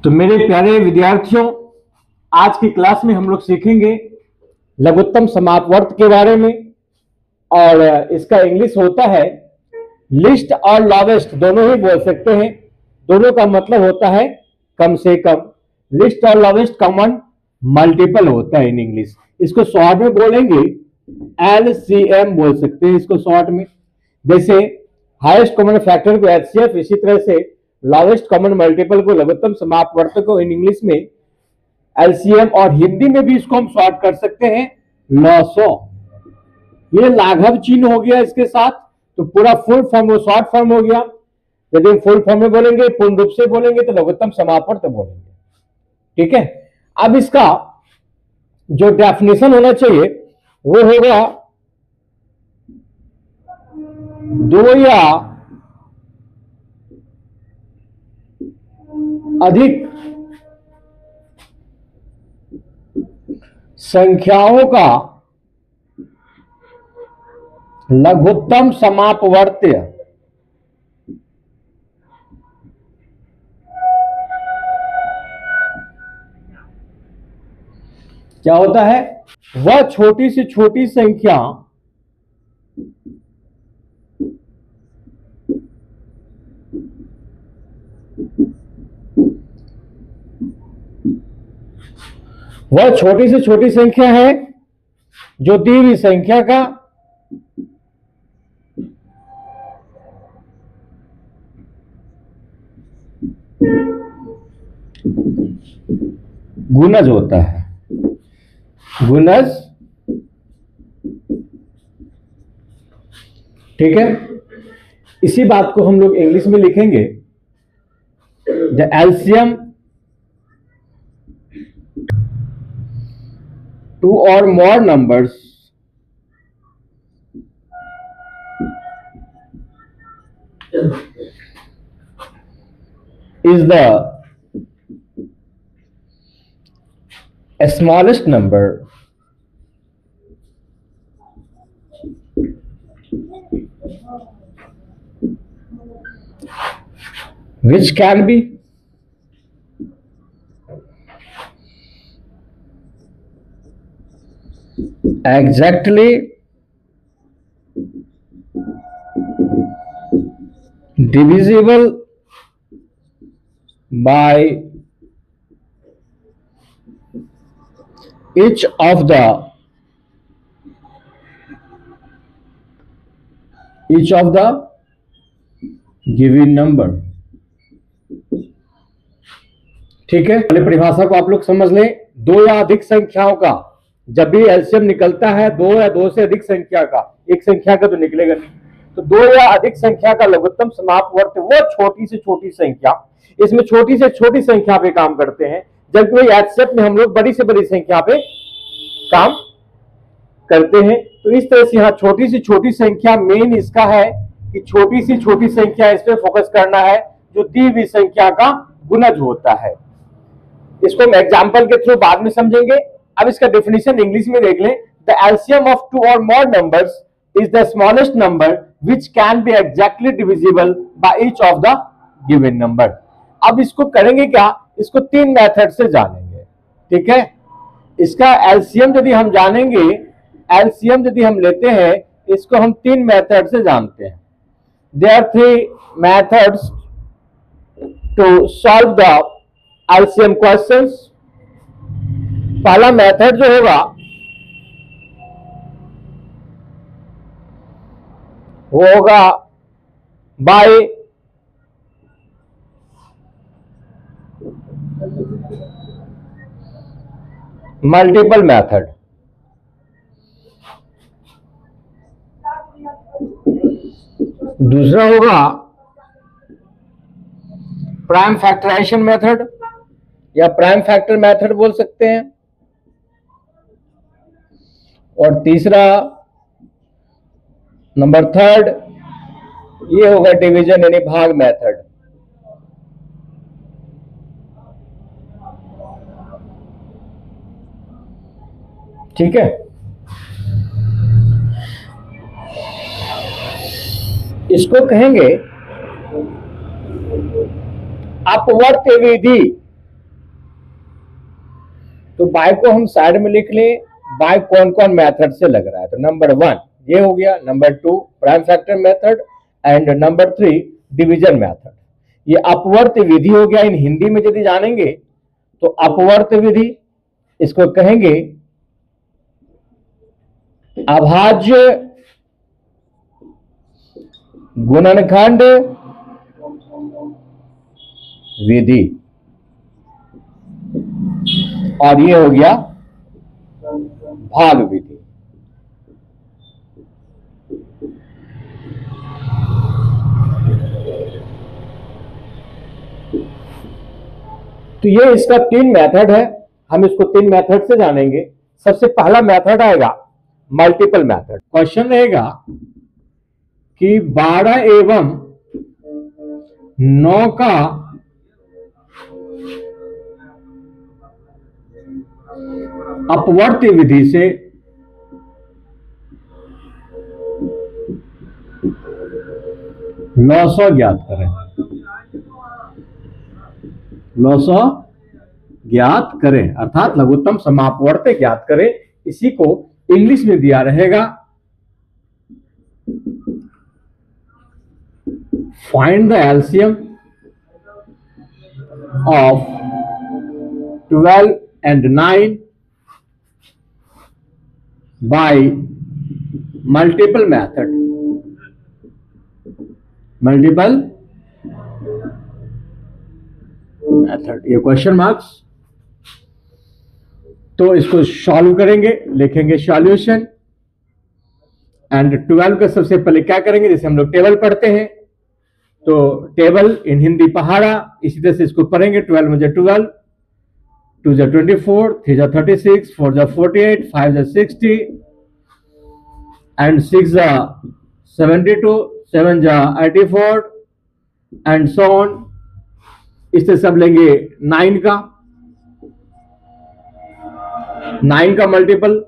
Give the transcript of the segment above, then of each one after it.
तो मेरे प्यारे विद्यार्थियों, आज की क्लास में हम लोग सीखेंगे लघुत्तम समापवर्त के बारे में। और इसका इंग्लिश होता है लिस्ट और लॉवेस्ट, दोनों ही बोल सकते हैं। दोनों का मतलब होता है कम से कम। लिस्ट और लॉवेस्ट कॉमन मल्टीपल होता है इन इंग्लिश। इसको शॉर्ट में बोलेंगे LCM बोल सकते हैं इसको शॉर्ट में। जैसे हाईएस्ट कॉमन फैक्टर को HCF, इसी तरह से लॉवेस्ट कॉमन मल्टीपल को लघुत्तम समापवर्त को इन इंग्लिश में LCM, और हिंदी में भी इसको हम शॉर्ट कर सकते हैं लॉसो। ये लाघव चिन्ह हो गया इसके साथ, तो पूरा फुल फॉर्म शॉर्ट फॉर्म हो गया। यदि हम फुल फॉर्म में बोलेंगे, पूर्ण रूप से बोलेंगे तो लघुत्तम समापवर्त बोलेंगे। ठीक है। अब इसका जो डेफिनेशन होना चाहिए वो होगा दो या अधिक संख्याओं का लघुत्तम समापवर्त्य क्या होता है? वह छोटी से छोटी संख्या वह छोटी से छोटी संख्या है जो दी हुई संख्या का गुणज होता है। गुणज, ठीक है। इसी बात को हम लोग इंग्लिश में लिखेंगे the LCM two or more numbers is the smallest number which can be exactly divisible by each of the given number। ठीक है। पहले परिभाषा को आप लोग समझ लें। दो या अधिक संख्याओं का, जब भी एलसीएम निकलता है दो या दो से अधिक संख्या का, एक संख्या का तो निकलेगा नहीं, तो दो या अधिक संख्या का लघुत्तम समापवर्त वो छोटी से छोटी संख्या। इसमें छोटी से छोटी संख्या पे काम करते हैं, जबकि एचसीएफ में हम लोग बड़ी से बड़ी संख्या पे काम करते हैं। तो इस तरह से यहाँ छोटी से छोटी संख्या मेन इसका है कि छोटी से छोटी संख्या इस पे फोकस करना है जो दी हुई संख्या का गुणज होता है। इसको हम एग्जाम्पल के थ्रू बाद में समझेंगे। अब इसका डेफिनेशन इंग्लिश में देख लें। द एलसीएम ऑफ टू और मोर numbers is the smallest number which can be exactly divisible by each of the given number. अब इसको करेंगे क्या? इसको तीन मेथड से जानेंगे। ठीक है। इसका एलसीएम यदि हम जानेंगे, एलसीएम यदि हम लेते हैं, इसको हम तीन मेथड से जानते हैं। There are three methods to solve the LCM questions. पहला मेथड जो होगा वो होगा बाय मल्टीपल मेथड। दूसरा होगा प्राइम फैक्टराइजेशन मेथड या प्राइम फैक्टर मेथड बोल सकते हैं। और तीसरा नंबर थर्ड ये होगा डिवीजन यानी भाग मेथड। ठीक है। इसको कहेंगे अपवर्त विधि तो बाय को हम साइड में लिख लें, बाय कौन कौन मेथड से लग रहा है। तो नंबर 1 ये हो गया, number 2 prime factor method, and number 3 division method. ये अपवर्त विधि हो गया। इन हिंदी में यदि जानेंगे तो अपवर्त विधि, इसको कहेंगे अभाज्य गुणनखंड विधि, और ये हो गया भाग विधि। तो ये इसका 3 मेथड है, हम इसको 3 मेथड से जानेंगे। सबसे पहला मेथड आएगा मल्टीपल मेथड। क्वेश्चन रहेगा कि 12 एवं 9 का अपवर्ती विधि से लॉसो ज्ञात करें। लॉसो ज्ञात करें अर्थात लघुत्तम समापवर्त ज्ञात करें। इसी को इंग्लिश में दिया रहेगा find the LCM of 12 and 9 by multiple method। Multiple method, ये क्वेश्चन मार्क्स। तो इसको सॉल्व करेंगे, लिखेंगे सॉल्यूशन। एंड 12 का सबसे पहले क्या करेंगे, जैसे हम लोग टेबल पढ़ते हैं तो टेबल इन हिंदी पहाड़ा, इसी तरह से इसको पढ़ेंगे। 12 मुझे 12, 2 जा 24, 3 जा 36, 4 जा 48, 5 जा 60, एंड 6 जा 72, 7 जा 84, एंड सो ऑन। इससे सब लेंगे 9 का, 9 का मल्टीपल।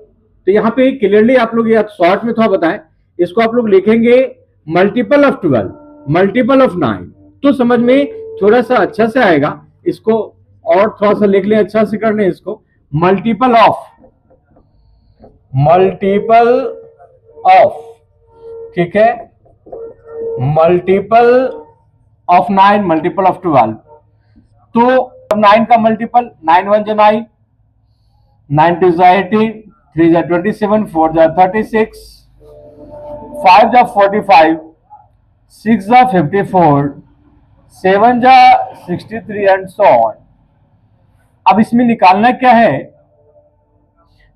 तो यहां पे क्लियरली आप लोग शॉर्ट में थोड़ा बताएं, इसको आप लोग लिखेंगे मल्टीपल ऑफ 12, मल्टीपल ऑफ 9, तो समझ में थोड़ा सा अच्छा से आएगा। इसको और थोड़ा सा लिख लें, अच्छा से कर लें इसको। मल्टीपल ऑफ, मल्टीपल ऑफ, ठीक है, मल्टीपल ऑफ 9, मल्टीपल ऑफ 12। तो 9 का मल्टीपल, 9 1 जा 9, 9 2 जा 18, 3 जा 27, 4 जा 36, 5 जा 45, 6 जा 54, 7 जा 63, एंड सो ऑन। अब इसमें निकालना क्या है,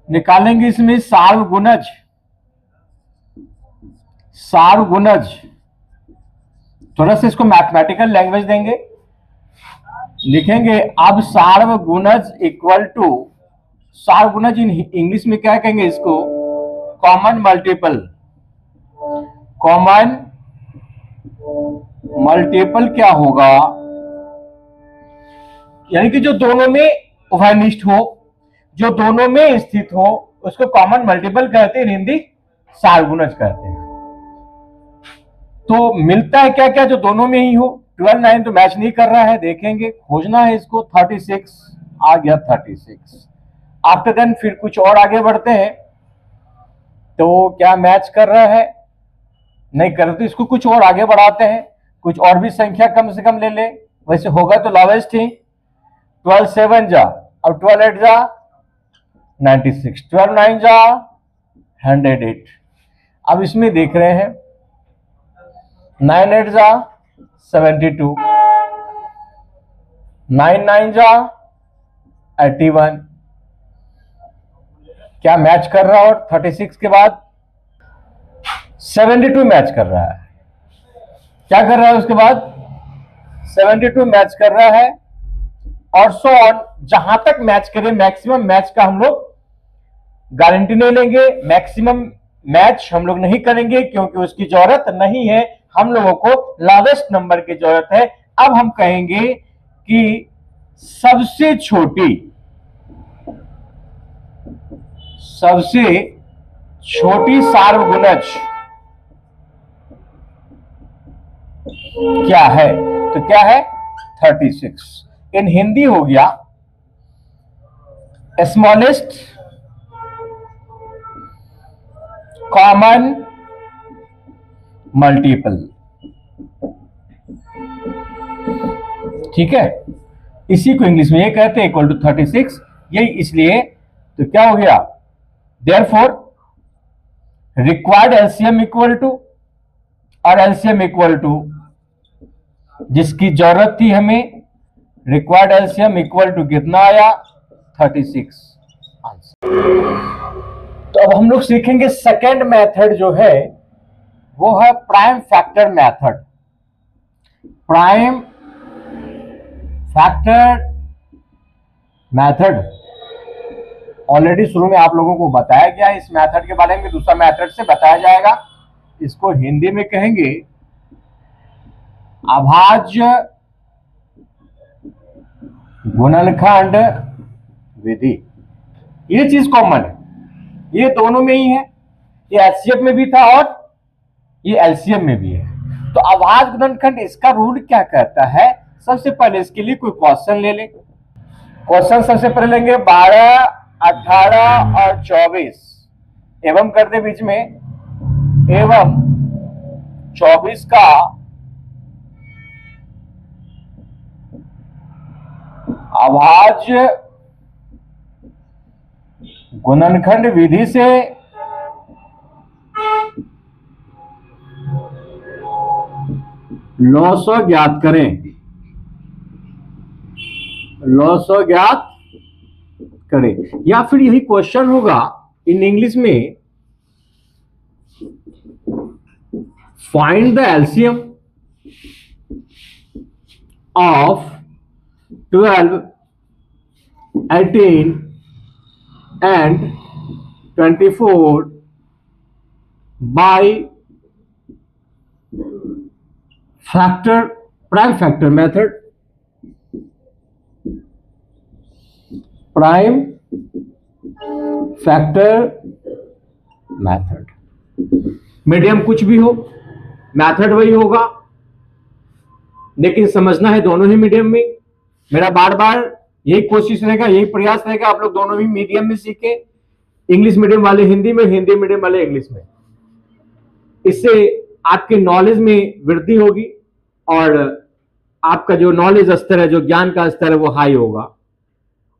निकालेंगे इसमें सार्वगुणज, सार्वगुणज। थोड़ा सा इसको मैथमेटिकल लैंग्वेज देंगे, लिखेंगे अब सार्वगुणज इक्वल टू, सार्वगुणज इन इंग्लिश में क्या कहेंगे इसको, कॉमन मल्टीपल। कॉमन मल्टीपल क्या होगा, यानी कि जो दोनों में उभयनिष्ठ हो, जो दोनों में स्थित हो, उसको कॉमन मल्टीपल कहते हैं, हिंदी सार्वगुणज कहते हैं। तो मिलता है क्या क्या, जो दोनों में ही हो। 12 9 तो मैच नहीं कर रहा है, देखेंगे, खोजना है इसको। 36 आ गया, 36। आफ्टर देन फिर कुछ और आगे बढ़ते हैं, तो क्या मैच कर रहा है, नहीं कर रहा, तो इसको कुछ और आगे बढ़ाते हैं, कुछ और भी संख्या कम से कम ले ले, वैसे होगा तो लॉवेस्ट ही। 12 7 जा, अब 12 8 जा 96, 12 9 जा 108। अब इसमें देख रहे हैं 9 8 जा 72, 9 9 जा 81। क्या मैच कर रहा है, और 36 के बाद 72 मैच कर रहा है। क्या कर रहा है उसके बाद 72 मैच कर रहा है, और सो ऑन। जहां तक मैच करे, मैक्सिमम मैच का हम लोग गारंटी नहीं लेंगे, मैक्सिमम मैच हम लोग नहीं करेंगे, क्योंकि उसकी जरूरत नहीं है, हम लोगों को लार्जेस्ट नंबर की जरूरत है। अब हम कहेंगे कि सबसे छोटी, सबसे छोटी सार्वगुणज क्या है, तो क्या है 36। इन हिंदी हो गया स्मॉलेस्ट कॉमन मल्टीपल। ठीक है, इसी को इंग्लिश में ये कहते हैं इक्वल टू 36। यही इसलिए तो क्या हो गया, therefore required LCM equal to, और एलसीएम इक्वल टू जिसकी जरूरत थी हमें, रिक्वायर्ड एलसीएम इक्वल टू कितना आया, 36 आंसर। तो अब हम लोग सीखेंगे सेकेंड मेथड जो है वो है prime factor method. Prime factor method already शुरू में आप लोगों को बताया गया। इस मेथड के बारे में दूसरा मेथड से बताया जाएगा। इसको हिंदी में कहेंगे अभाज्य गुणनखंड विधि। ये चीज कॉमन है, ये दोनों में ही है, ये एचसीएफ में भी था और ये एलसीएम में भी है। तो अभाज्य गुणनखंड इसका रूल क्या कहता है, सबसे पहले इसके लिए कोई क्वेश्चन ले ले। क्वेश्चन सबसे पहले लेंगे 12, 18 और 24 एवं कर दे बीच में, एवं 24 का अभाज्य गुणनखंड विधि से लॉसो ज्ञात करें, लॉसो ज्ञात करें। या फिर यही क्वेश्चन होगा इन इंग्लिश में, find the LCM of 12, 18 and 24 by prime factor method। Prime factor method, medium कुछ भी हो, मेथड वही होगा, लेकिन समझना है दोनों ही मीडियम में। मेरा बार बार यही कोशिश रहेगा, यही प्रयास रहेगा, आप लोग दोनों ही मीडियम में सीखे, इंग्लिश मीडियम वाले हिंदी में, हिंदी मीडियम वाले इंग्लिश में। इससे आपके नॉलेज में वृद्धि होगी और आपका जो नॉलेज स्तर है, जो ज्ञान का स्तर है वो हाई होगा,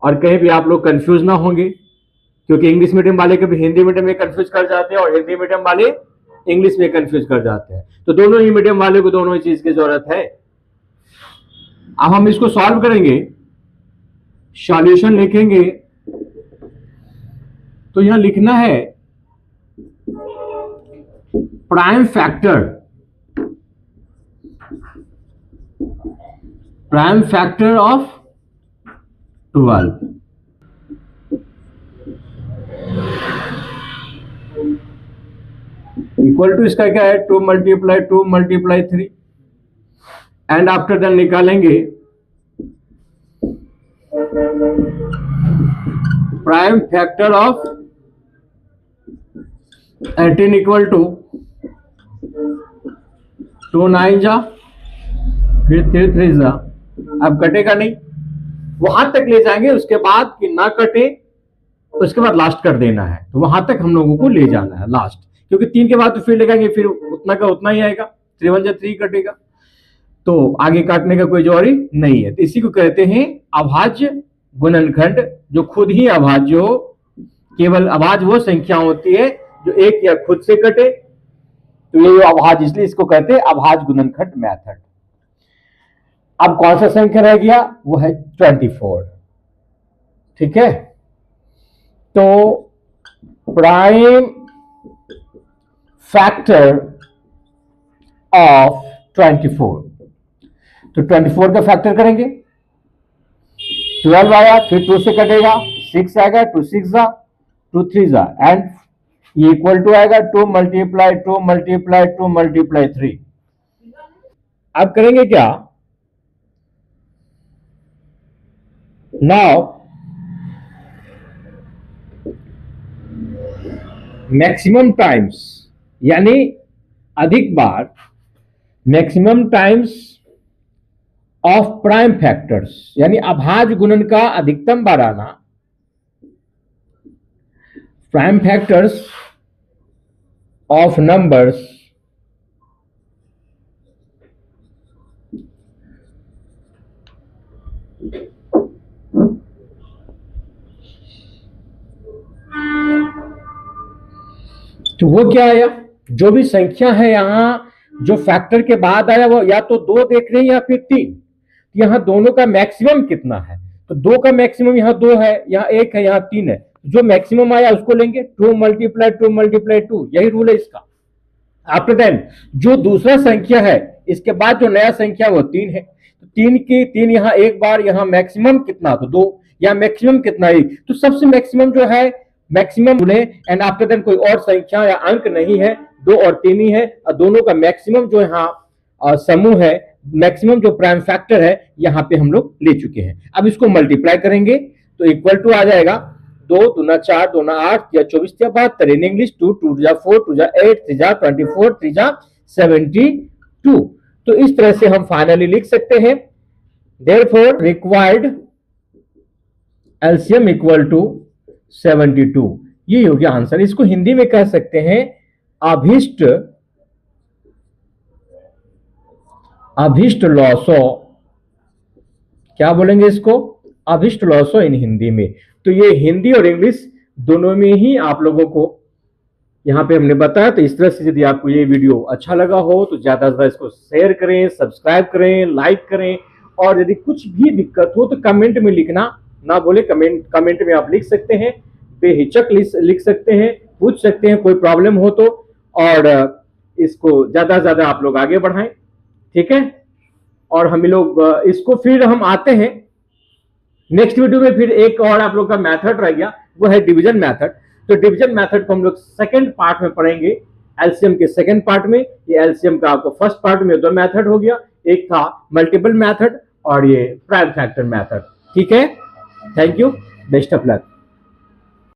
और कहीं भी आप लोग कंफ्यूज ना होंगे, क्योंकि इंग्लिश मीडियम वाले कभी हिंदी मीडियम में कंफ्यूज कर जाते हैं और हिंदी मीडियम वाले इंग्लिश में कंफ्यूज कर जाते हैं। तो दोनों ही मीडियम वाले को दोनों ही चीज की जरूरत है। अब हम इसको सॉल्व करेंगे, सॉल्यूशन लिखेंगे। तो यहां लिखना है prime factor, prime factor of 12। Equal to इसका क्या है, 2 multiply 2 multiply 3, and after then निकालेंगे prime factor of 18 equal to 2 9 जा, फिर 3 3 जा। अब कटेगा नहीं, वहां तक ले जाएंगे, उसके बाद कि ना कटे उसके बाद लास्ट कर देना है। तो वहां तक हम लोगों को ले जाना है लास्ट, क्योंकि 3 के बाद तो फिर लगाएंगे, फिर उतना का उतना ही आएगा, 3 1 जा 3 कटेगा, तो आगे काटने का कोई जरूरी नहीं है। तो इसी को कहते हैं अभाज्य गुणनखंड, जो खुद ही अभाज्य हो। केवल अभाज्य वो संख्या होती है जो एक या खुद से कटे, तो ये अभाज्य, इसलिए इसको कहते हैं अभाज्य गुणनखंड मेथड। अब कौन सा संख्या रह गया, वो है 24। ठीक है, तो प्राइम फैक्टर ऑफ 24, तो 24 का फैक्टर करेंगे, 12 आया, फिर 2 से कटेगा, 6 आएगा, 2 6 जा, 2 3 जा, एंड ये इक्वल टू आएगा 2 मल्टीप्लाई 2 मल्टीप्लाई 2 मल्टीप्लाई 3। अब करेंगे क्या, नाउ मैक्सिमम टाइम्स, यानी अधिक बार, maximum times of prime factors, यानी अभाज्य गुणन का अधिकतम बार आना प्राइम फैक्टर्स ऑफ नंबर्स तो वो क्या आया, जो भी संख्या है यहां जो फैक्टर के बाद आया वो या तो 2 देख रहे हैं या फिर 3। यहां दोनों का मैक्सिमम कितना है, तो 2 का मैक्सिमम यहां 2 है, यहां 1 है, यहां 3 है, जो मैक्सिमम आया उसको लेंगे 2 मल्टीप्लाई 2 मल्टीप्लाई 2, यही रूल है इसका। आफ्टर देन जो दूसरा संख्या है इसके बाद जो नया संख्या वो 3 है, तो 3 की 3 यहां एक बार, यहां मैक्सिमम कितना तो 2, यहां मैक्सिमम कितना 1, तो सबसे मैक्सिमम जो है मैक्सिमम बोले। एंड आफ्टर देन कोई और संख्या या अंक नहीं है, 2 और 3 ही है, और दोनों का मैक्सिमम जो यहाँ समूह है, मैक्सिमम जो प्राइम फैक्टर है यहाँ पे हम लोग ले चुके हैं। अब इसको मल्टीप्लाई करेंगे तो इक्वल टू आ जाएगा 2 दूना 4 दूना 8 या 24 या 72 इन इंग्लिश, 2 2 जा 4 2 जा 8 3 जा 24 3 जा 72। तो इस तरह से हम फाइनली लिख सकते हैं therefore required LCM equal to 72। ये हो गया आंसर। इसको हिंदी में कह सकते हैं अभिष्ट लॉसो, क्या बोलेंगे इसको, अभिष्ट लॉसो इन हिंदी में। तो ये हिंदी और इंग्लिश दोनों में ही आप लोगों को यहां पे हमने बताया। तो इस तरह से यदि आपको ये वीडियो अच्छा लगा हो तो ज्यादा से ज्यादा इसको शेयर करें, सब्सक्राइब करें, लाइक करें, और यदि कुछ भी दिक्कत हो तो कमेंट में लिखना ना बोले, कमेंट में आप लिख सकते हैं, बेहिचक लिख सकते हैं, पूछ सकते हैं कोई प्रॉब्लम हो तो, और इसको ज्यादा से ज्यादा आप लोग आगे बढ़ाएं, ठीक है। और हम लोग इसको फिर हम आते हैं नेक्स्ट वीडियो में, फिर एक और आप लोग का मेथड रह गया, वो है डिवीजन मेथड। तो डिवीजन मेथड को हम लोग सेकंड पार्ट में पढ़ेंगे, एलसीएम के सेकंड पार्ट में। ये एलसीएम का आपको फर्स्ट पार्ट में 2 मेथड हो गया, एक था मल्टीपल मेथड और ये प्राइम फैक्टर मेथड, ठीक है। Thank you, best of luck.